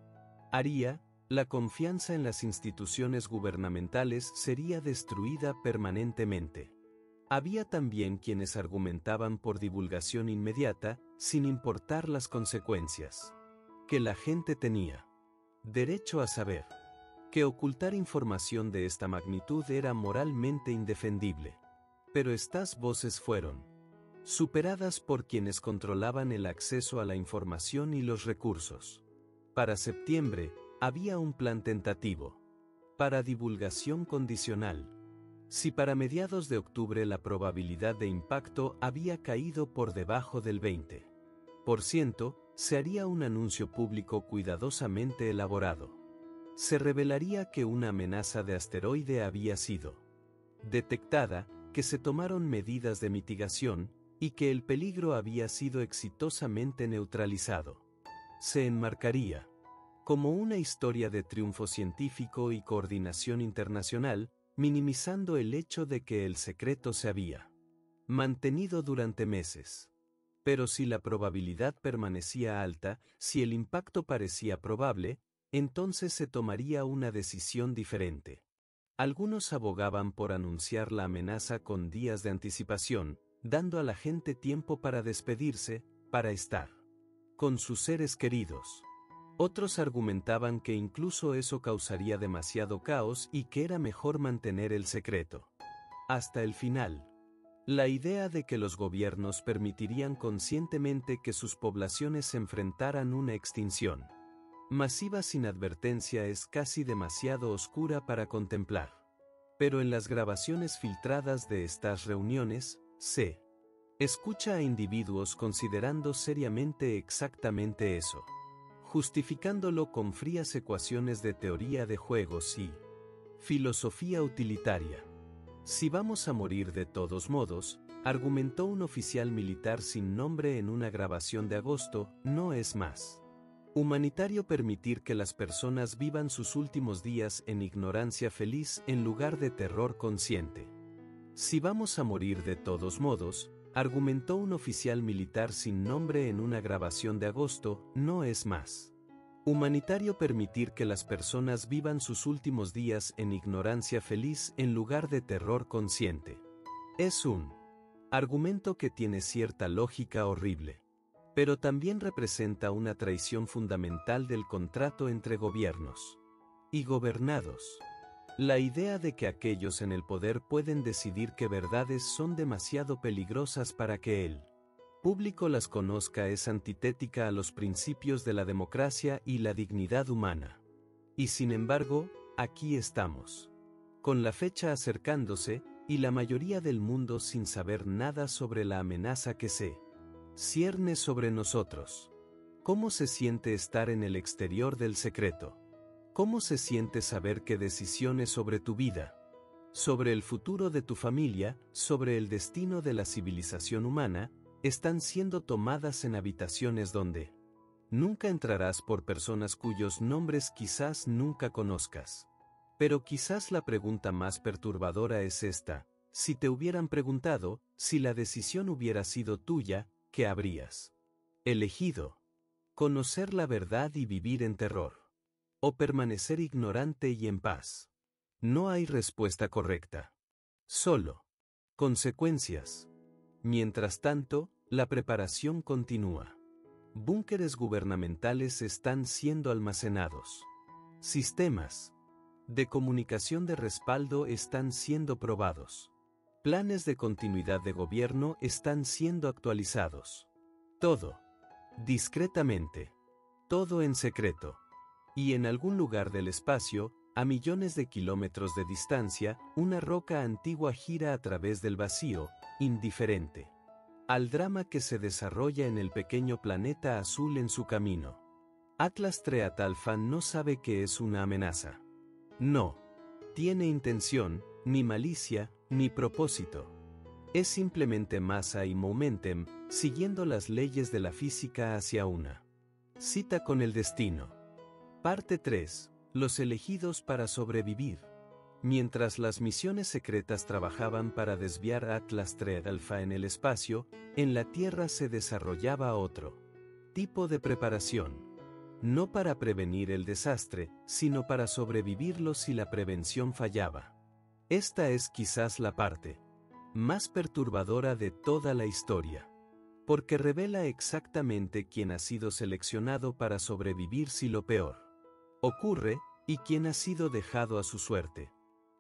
haría, la confianza en las instituciones gubernamentales sería destruida permanentemente. Había también quienes argumentaban por divulgación inmediata, sin importar las consecuencias. Que la gente tenía derecho a saber. Que ocultar información de esta magnitud era moralmente indefendible. Pero estas voces fueron superadas por quienes controlaban el acceso a la información y los recursos. Para septiembre, había un plan tentativo. Para divulgación condicional. Si para mediados de octubre la probabilidad de impacto había caído por debajo del 20%, se haría un anuncio público cuidadosamente elaborado. Se revelaría que una amenaza de asteroide había sido detectada, que se tomaron medidas de mitigación, y que el peligro había sido exitosamente neutralizado. Se enmarcaría como una historia de triunfo científico y coordinación internacional, minimizando el hecho de que el secreto se había mantenido durante meses. Pero si la probabilidad permanecía alta, si el impacto parecía probable, entonces se tomaría una decisión diferente. Algunos abogaban por anunciar la amenaza con días de anticipación, dando a la gente tiempo para despedirse, para estar con sus seres queridos. Otros argumentaban que incluso eso causaría demasiado caos y que era mejor mantener el secreto hasta el final. La idea de que los gobiernos permitirían conscientemente que sus poblaciones se enfrentaran a una extinción masiva sin advertencia es casi demasiado oscura para contemplar. Pero en las grabaciones filtradas de estas reuniones, se escucha a individuos considerando seriamente exactamente eso, justificándolo con frías ecuaciones de teoría de juegos y filosofía utilitaria. Si vamos a morir de todos modos, argumentó un oficial militar sin nombre en una grabación de agosto, no es más humanitario permitir que las personas vivan sus últimos días en ignorancia feliz en lugar de terror consciente. Si vamos a morir de todos modos, argumentó un oficial militar sin nombre en una grabación de agosto, no es más humanitario permitir que las personas vivan sus últimos días en ignorancia feliz en lugar de terror consciente. Es un argumento que tiene cierta lógica horrible, pero también representa una traición fundamental del contrato entre gobiernos y gobernados. La idea de que aquellos en el poder pueden decidir que verdades son demasiado peligrosas para que el público las conozca es antitética a los principios de la democracia y la dignidad humana. Y sin embargo, aquí estamos, con la fecha acercándose, y la mayoría del mundo sin saber nada sobre la amenaza que se cierne sobre nosotros. ¿Cómo se siente estar en el exterior del secreto? ¿Cómo se siente saber que decisiones sobre tu vida, sobre el futuro de tu familia, sobre el destino de la civilización humana, están siendo tomadas en habitaciones donde nunca entrarás por personas cuyos nombres quizás nunca conozcas? Pero quizás la pregunta más perturbadora es esta: si te hubieran preguntado, si la decisión hubiera sido tuya, ¿qué habrías elegido? ¿Conocer la verdad y vivir en terror? ¿O permanecer ignorante y en paz? No hay respuesta correcta. Solo consecuencias. Mientras tanto, la preparación continúa. Búnkeres gubernamentales están siendo almacenados. Sistemas de comunicación de respaldo están siendo probados. Planes de continuidad de gobierno están siendo actualizados. Todo discretamente. Todo en secreto. Y en algún lugar del espacio, a millones de kilómetros de distancia, una roca antigua gira a través del vacío, indiferente al drama que se desarrolla en el pequeño planeta azul en su camino. Atlas Treatalfan no sabe que es una amenaza. No tiene intención, ni malicia, ni propósito. Es simplemente masa y momentum, siguiendo las leyes de la física hacia una cita con el destino. Parte 3. Los elegidos para sobrevivir. Mientras las misiones secretas trabajaban para desviar a Atlas Alpha en el espacio, en la Tierra se desarrollaba otro tipo de preparación. No para prevenir el desastre, sino para sobrevivirlo si la prevención fallaba. Esta es quizás la parte más perturbadora de toda la historia, porque revela exactamente quién ha sido seleccionado para sobrevivir si lo peor ocurre, y quién ha sido dejado a su suerte.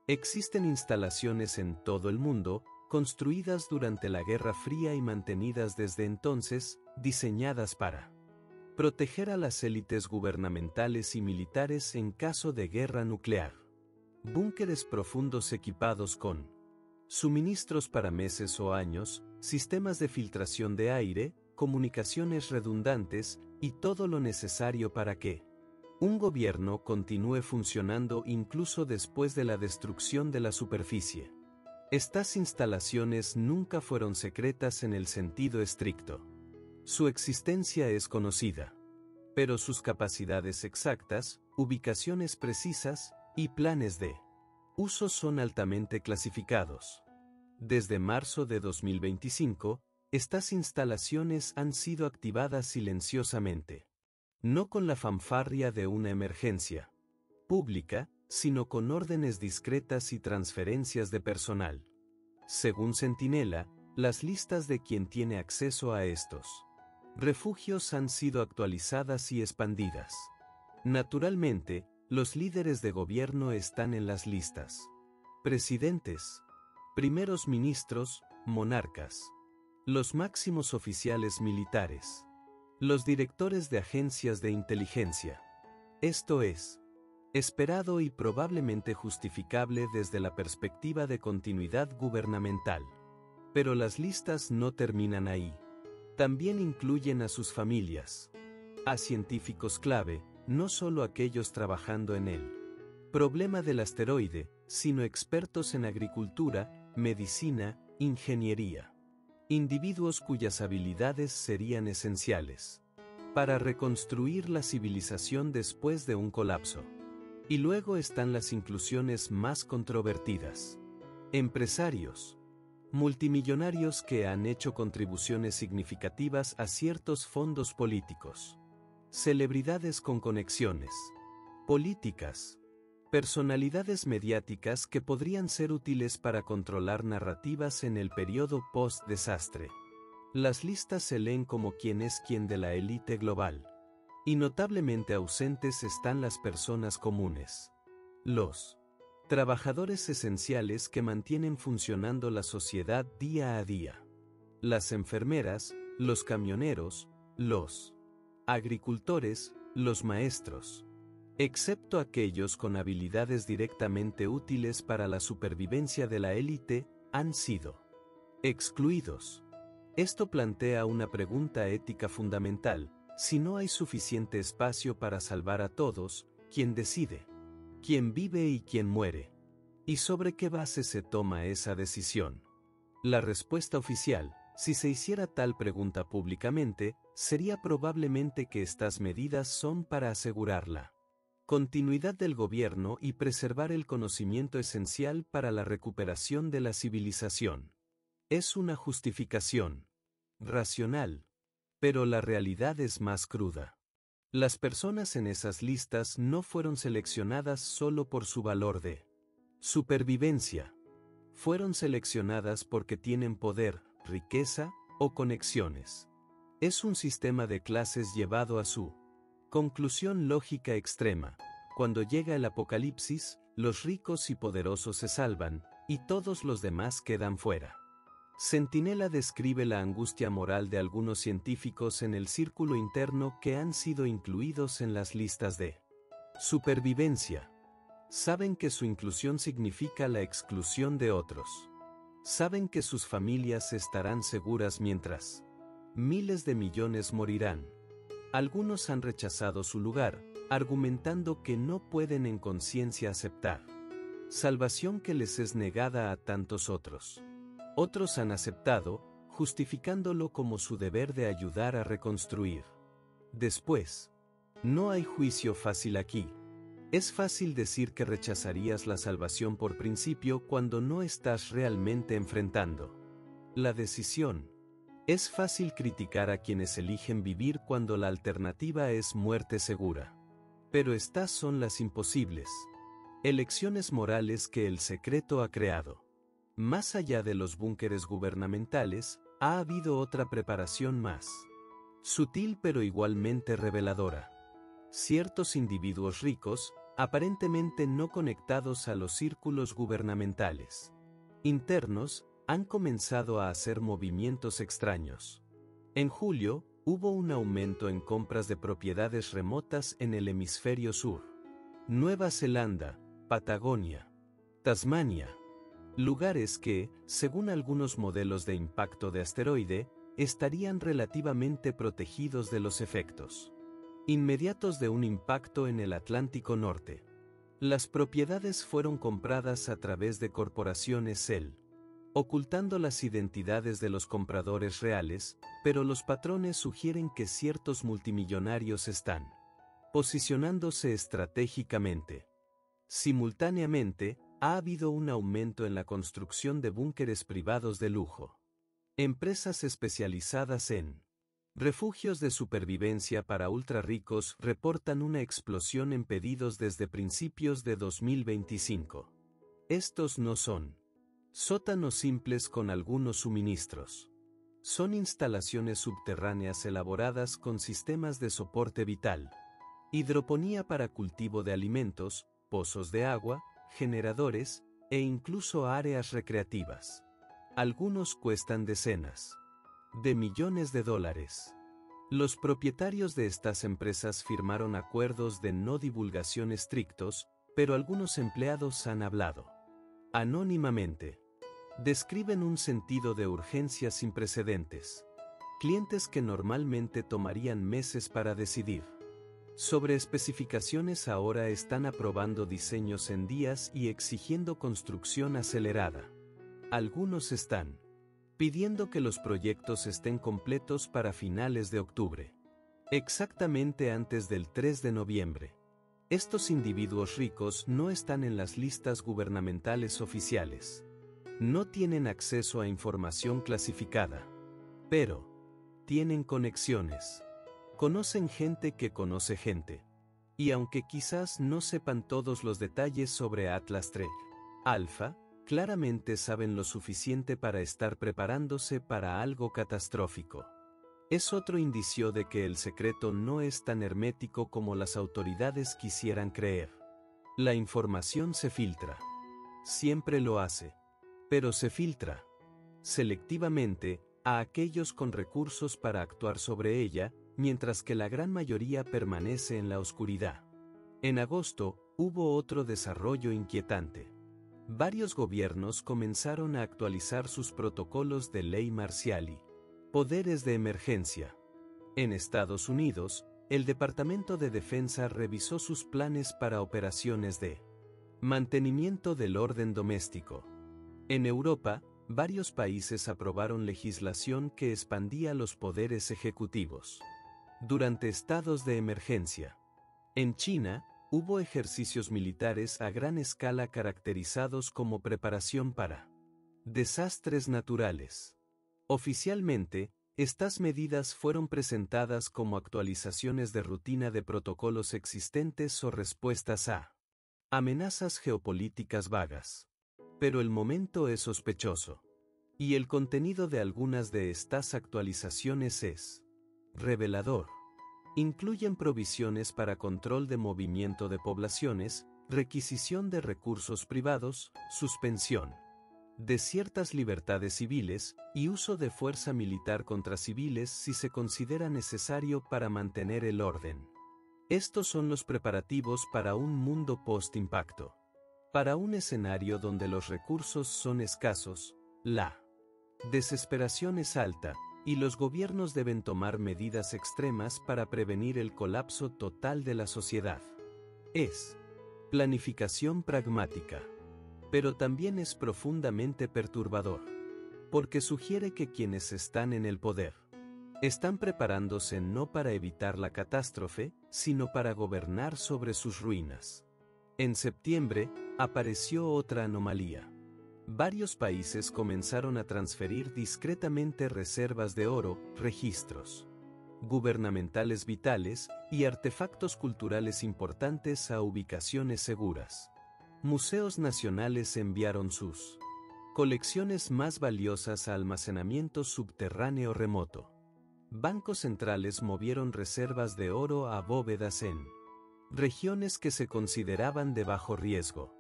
Existen instalaciones en todo el mundo, construidas durante la Guerra Fría y mantenidas desde entonces, diseñadas para proteger a las élites gubernamentales y militares en caso de guerra nuclear. Búnkeres profundos equipados con suministros para meses o años, sistemas de filtración de aire, comunicaciones redundantes, y todo lo necesario para que un gobierno continúe funcionando incluso después de la destrucción de la superficie. Estas instalaciones nunca fueron secretas en el sentido estricto. Su existencia es conocida, pero sus capacidades exactas, ubicaciones precisas y planes de uso son altamente clasificados. Desde marzo de 2025, estas instalaciones han sido activadas silenciosamente. No con la fanfarria de una emergencia pública, sino con órdenes discretas y transferencias de personal. Según Centinela, las listas de quien tiene acceso a estos refugios han sido actualizadas y expandidas. Naturalmente, los líderes de gobierno están en las listas. Presidentes, primeros ministros, monarcas, los máximos oficiales militares, los directores de agencias de inteligencia. Esto es esperado y probablemente justificable desde la perspectiva de continuidad gubernamental. Pero las listas no terminan ahí. También incluyen a sus familias, a científicos clave, no solo aquellos trabajando en el problema del asteroide, sino expertos en agricultura, medicina, ingeniería. Individuos cuyas habilidades serían esenciales para reconstruir la civilización después de un colapso. Y luego están las inclusiones más controvertidas. Empresarios, multimillonarios que han hecho contribuciones significativas a ciertos fondos políticos. Celebridades con conexiones políticas. Personalidades mediáticas que podrían ser útiles para controlar narrativas en el periodo post-desastre. Las listas se leen como quién es quién de la élite global. Y notablemente ausentes están las personas comunes. Los trabajadores esenciales que mantienen funcionando la sociedad día a día. Las enfermeras, los camioneros, los agricultores, los maestros. Excepto aquellos con habilidades directamente útiles para la supervivencia de la élite, han sido excluidos. Esto plantea una pregunta ética fundamental. Si no hay suficiente espacio para salvar a todos, ¿quién decide? ¿Quién vive y quién muere? ¿Y sobre qué base se toma esa decisión? La respuesta oficial, si se hiciera tal pregunta públicamente, sería probablemente que estas medidas son para asegurar la continuidad del gobierno y preservar el conocimiento esencial para la recuperación de la civilización. Es una justificación racional. Pero la realidad es más cruda. Las personas en esas listas no fueron seleccionadas solo por su valor de supervivencia. Fueron seleccionadas porque tienen poder, riqueza o conexiones. Es un sistema de clases llevado a su conclusión lógica extrema. Cuando llega el apocalipsis, los ricos y poderosos se salvan, y todos los demás quedan fuera. Centinela describe la angustia moral de algunos científicos en el círculo interno que han sido incluidos en las listas de supervivencia. Saben que su inclusión significa la exclusión de otros. Saben que sus familias estarán seguras mientras miles de millones morirán. Algunos han rechazado su lugar, argumentando que no pueden en conciencia aceptar salvación que les es negada a tantos otros. Otros han aceptado, justificándolo como su deber de ayudar a reconstruir. Después, no hay juicio fácil aquí. Es fácil decir que rechazarías la salvación por principio cuando no estás realmente enfrentando la decisión. Es fácil criticar a quienes eligen vivir cuando la alternativa es muerte segura. Pero estas son las imposibles elecciones morales que el secreto ha creado. Más allá de los búnkeres gubernamentales, ha habido otra preparación más sutil pero igualmente reveladora. Ciertos individuos ricos, aparentemente no conectados a los círculos gubernamentales internos, han comenzado a hacer movimientos extraños. En julio, hubo un aumento en compras de propiedades remotas en el hemisferio sur. Nueva Zelanda, Patagonia, Tasmania. Lugares que, según algunos modelos de impacto de asteroide, estarían relativamente protegidos de los efectos inmediatos de un impacto en el Atlántico Norte. Las propiedades fueron compradas a través de corporaciones ocultando las identidades de los compradores reales, pero los patrones sugieren que ciertos multimillonarios están posicionándose estratégicamente. Simultáneamente, ha habido un aumento en la construcción de búnkeres privados de lujo. Empresas especializadas en refugios de supervivencia para ultrarricos reportan una explosión en pedidos desde principios de 2025. Estos no son sótanos simples con algunos suministros. Son instalaciones subterráneas elaboradas con sistemas de soporte vital, hidroponía para cultivo de alimentos, pozos de agua, generadores, e incluso áreas recreativas. Algunos cuestan decenas de millones de dólares. Los propietarios de estas empresas firmaron acuerdos de no divulgación estrictos, pero algunos empleados han hablado anónimamente. Describen un sentido de urgencia sin precedentes. Clientes que normalmente tomarían meses para decidir sobre especificaciones ahora están aprobando diseños en días y exigiendo construcción acelerada. Algunos están pidiendo que los proyectos estén completos para finales de octubre, exactamente antes del 3 de noviembre. Estos individuos ricos no están en las listas gubernamentales oficiales. No tienen acceso a información clasificada. Pero tienen conexiones. Conocen gente que conoce gente. Y aunque quizás no sepan todos los detalles sobre Atlas Trek Alpha, claramente saben lo suficiente para estar preparándose para algo catastrófico. Es otro indicio de que el secreto no es tan hermético como las autoridades quisieran creer. La información se filtra. Siempre lo hace. Pero se filtra selectivamente a aquellos con recursos para actuar sobre ella, mientras que la gran mayoría permanece en la oscuridad. En agosto, hubo otro desarrollo inquietante. Varios gobiernos comenzaron a actualizar sus protocolos de ley marcial y poderes de emergencia. En Estados Unidos, el Departamento de Defensa revisó sus planes para operaciones de mantenimiento del orden doméstico. En Europa, varios países aprobaron legislación que expandía los poderes ejecutivos durante estados de emergencia. En China, hubo ejercicios militares a gran escala caracterizados como preparación para desastres naturales. Oficialmente, estas medidas fueron presentadas como actualizaciones de rutina de protocolos existentes o respuestas a amenazas geopolíticas vagas. Pero el momento es sospechoso. Y el contenido de algunas de estas actualizaciones es revelador. Incluyen provisiones para control de movimiento de poblaciones, requisición de recursos privados, suspensión de ciertas libertades civiles y uso de fuerza militar contra civiles si se considera necesario para mantener el orden. Estos son los preparativos para un mundo post-impacto. Para un escenario donde los recursos son escasos, la desesperación es alta, y los gobiernos deben tomar medidas extremas para prevenir el colapso total de la sociedad. Es planificación pragmática. Pero también es profundamente perturbador, porque sugiere que quienes están en el poder están preparándose no para evitar la catástrofe, sino para gobernar sobre sus ruinas. En septiembre, apareció otra anomalía. Varios países comenzaron a transferir discretamente reservas de oro, registros gubernamentales vitales y artefactos culturales importantes a ubicaciones seguras. Museos nacionales enviaron sus colecciones más valiosas a almacenamiento subterráneo remoto. Bancos centrales movieron reservas de oro a bóvedas en regiones que se consideraban de bajo riesgo.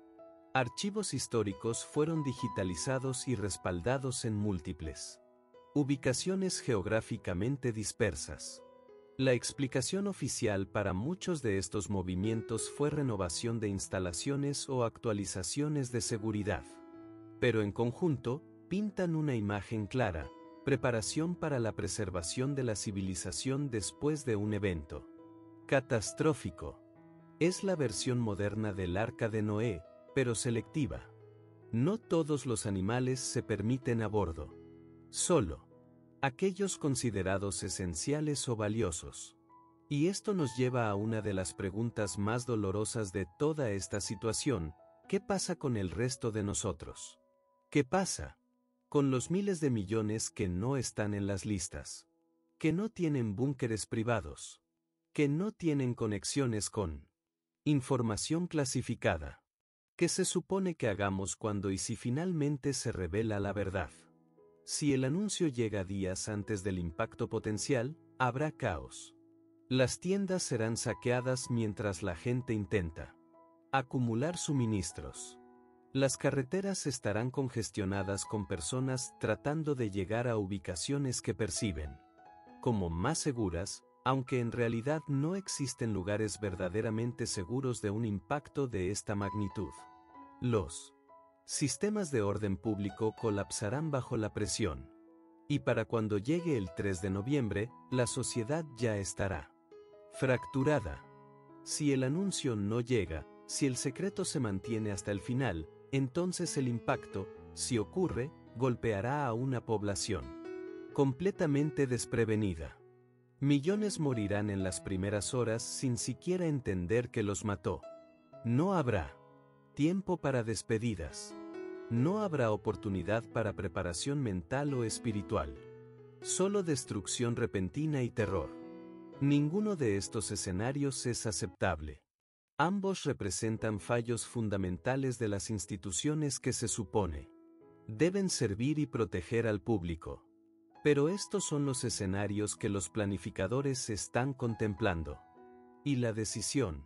Archivos históricos fueron digitalizados y respaldados en múltiples ubicaciones geográficamente dispersas. La explicación oficial para muchos de estos movimientos fue renovación de instalaciones o actualizaciones de seguridad. Pero en conjunto, pintan una imagen clara: preparación para la preservación de la civilización después de un evento catastrófico. Es la versión moderna del Arca de Noé, pero selectiva. No todos los animales se permiten a bordo. Solo aquellos considerados esenciales o valiosos. Y esto nos lleva a una de las preguntas más dolorosas de toda esta situación: ¿qué pasa con el resto de nosotros? ¿Qué pasa con los miles de millones que no están en las listas? Que no tienen búnkeres privados. Que no tienen conexiones con información clasificada. ¿Qué se supone que hagamos cuando y si finalmente se revela la verdad? Si el anuncio llega días antes del impacto potencial, habrá caos. Las tiendas serán saqueadas mientras la gente intenta acumular suministros. Las carreteras estarán congestionadas con personas tratando de llegar a ubicaciones que perciben como más seguras, aunque en realidad no existen lugares verdaderamente seguros de un impacto de esta magnitud. Los sistemas de orden público colapsarán bajo la presión. Y para cuando llegue el 3 de noviembre, la sociedad ya estará fracturada. Si el anuncio no llega, si el secreto se mantiene hasta el final, entonces el impacto, si ocurre, golpeará a una población completamente desprevenida. Millones morirán en las primeras horas sin siquiera entender que los mató. No habrá tiempo para despedidas. No habrá oportunidad para preparación mental o espiritual. Solo destrucción repentina y terror. Ninguno de estos escenarios es aceptable. Ambos representan fallos fundamentales de las instituciones que se supone deben servir y proteger al público. Pero estos son los escenarios que los planificadores están contemplando. Y la decisión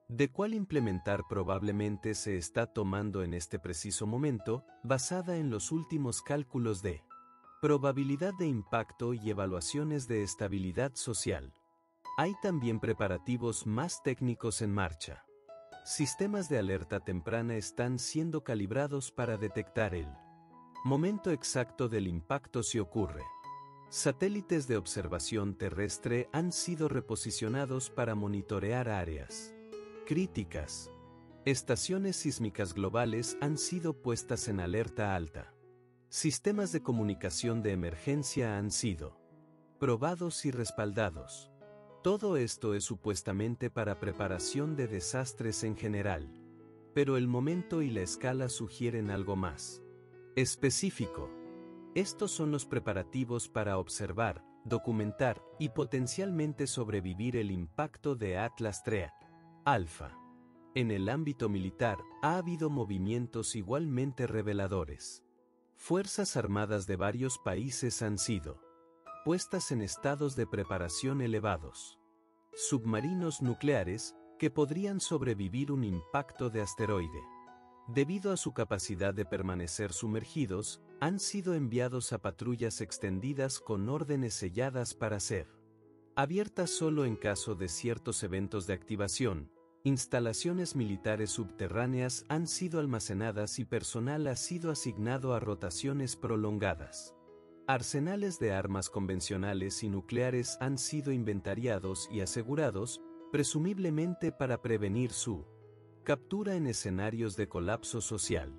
de cuál implementar probablemente se está tomando en este preciso momento, basada en los últimos cálculos de probabilidad de impacto y evaluaciones de estabilidad social. Hay también preparativos más técnicos en marcha. Sistemas de alerta temprana están siendo calibrados para detectar el momento exacto del impacto si ocurre. Satélites de observación terrestre han sido reposicionados para monitorear áreas críticas. Estaciones sísmicas globales han sido puestas en alerta alta. Sistemas de comunicación de emergencia han sido probados y respaldados. Todo esto es supuestamente para preparación de desastres en general. Pero el momento y la escala sugieren algo más específico. Estos son los preparativos para observar, documentar y potencialmente sobrevivir el impacto de Atlas III Alpha. En el ámbito militar, ha habido movimientos igualmente reveladores. Fuerzas armadas de varios países han sido puestas en estados de preparación elevados. Submarinos nucleares, que podrían sobrevivir un impacto de asteroide. Debido a su capacidad de permanecer sumergidos, han sido enviados a patrullas extendidas con órdenes selladas para ser abiertas solo en caso de ciertos eventos de activación. Instalaciones militares subterráneas han sido almacenadas y personal ha sido asignado a rotaciones prolongadas. Arsenales de armas convencionales y nucleares han sido inventariados y asegurados, presumiblemente para prevenir su captura en escenarios de colapso social.